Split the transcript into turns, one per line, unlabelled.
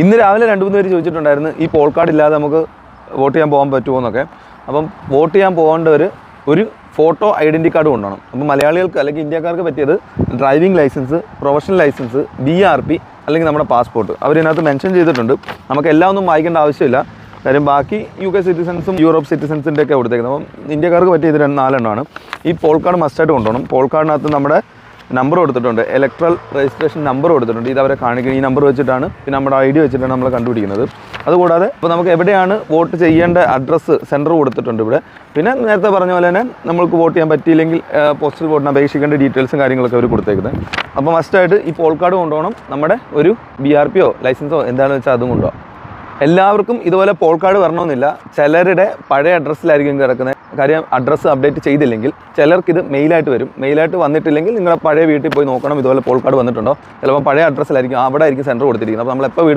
ഇന്ന് രാവിലെ 2-3 പേര് ചോദിച്ചിട്ടുണ്ടായിരുന്നു ഈ പോൾ കാർഡ് ഇല്ലാതെ നമുക്ക് വോട്ട് ചെയ്യാൻ പോകാൻ പറ്റുമോ എന്നൊക്കെ. അപ്പം വോട്ട് ചെയ്യാൻ പോകേണ്ടവർ ഒരു ഫോട്ടോ ഐഡൻറ്റി കാർഡ് കൊണ്ടുപോകണം. അപ്പം മലയാളികൾക്ക് അല്ലെങ്കിൽ ഇന്ത്യക്കാർക്ക് പറ്റിയത് driving licence, professional licence, BRP അല്ലെങ്കിൽ നമ്മുടെ പാസ്പോർട്ട്. അവരിതിനകത്ത് മെൻഷൻ ചെയ്തിട്ടുണ്ട്. നമുക്ക് എല്ലാം ഒന്നും വായിക്കേണ്ട ആവശ്യമില്ല. കാര്യം ബാക്കി UK സിറ്റിസൺസും യൂറോപ്പ് സിറ്റിസൺസിൻ്റെ ഒക്കെ കൊടുത്തേക്കുന്നത്. അപ്പം ഇന്ത്യക്കാർക്ക് പറ്റിയ ഇത് 4 എണ്ണമാണ്. ഈ പോൾ കാർഡ് മസ്റ്റായിട്ട് കൊണ്ടുപോകണം. പോൾ കാർഡിനകത്ത് നമ്മുടെ നമ്പർ കൊടുത്തിട്ടുണ്ട്, ഇലക്ട്രൽ രജിസ്ട്രേഷൻ നമ്പർ കൊടുത്തിട്ടുണ്ട്. ഇത് അവരെ കാണിക്കുന്നത് ഈ നമ്പർ വെച്ചിട്ടാണ്, പിന്നെ നമ്മുടെ ID വെച്ചിട്ടാണ് നമ്മൾ കണ്ടുപിടിക്കുന്നത്. അതുകൂടാതെ ഇപ്പോൾ നമുക്ക് എവിടെയാണ് വോട്ട് ചെയ്യേണ്ട അഡ്രസ്സ് സെൻറ്റർ കൊടുത്തിട്ടുണ്ട് ഇവിടെ. പിന്നെ നേരത്തെ പറഞ്ഞ പോലെ തന്നെ നമ്മൾക്ക് വോട്ട് ചെയ്യാൻ പറ്റിയില്ലെങ്കിൽ പോസ്റ്റൽ വോട്ടിന് അപേക്ഷിക്കേണ്ട ഡീറ്റെയിൽസും കാര്യങ്ങളൊക്കെ അവർ കൊടുത്തേക്കുന്നത്. അപ്പോൾ മസ്റ്റായിട്ട് ഈ പോൾ കാർഡ് കൊണ്ടുപോകണം. നമ്മുടെ ഒരു BRPയോ ലൈസൻസോ എന്താണെന്ന് വെച്ചാൽ അതും കൊണ്ടുപോകാം. എല്ലാവർക്കും ഇതുപോലെ പോൾ കാർഡ് വരണമെന്നില്ല. ചിലരുടെ പഴയ അഡ്രസ്സിലായിരിക്കും കിടക്കുന്നത്. കാര്യം അഡ്രസ്സ് അപ്ഡേറ്റ് ചെയ്തില്ലെങ്കിൽ ചിലർക്ക് ഇത് മെയിലായിട്ട് വരും. മെയിലായിട്ട് വന്നിട്ടില്ലെങ്കിൽ നിങ്ങളുടെ പഴയ വീട്ടിൽ പോയി നോക്കണം ഇതുപോലെ പോൾ കാർഡ് വന്നിട്ടുണ്ടോ. ചിലപ്പോൾ പഴയ അഡ്രസ്സിലായിരിക്കും, അവിടെ ആയിരിക്കും സെൻറ്റർ കൊടുത്തിരിക്കുന്നത്. അപ്പോൾ നമ്മൾ എപ്പോൾ വീട്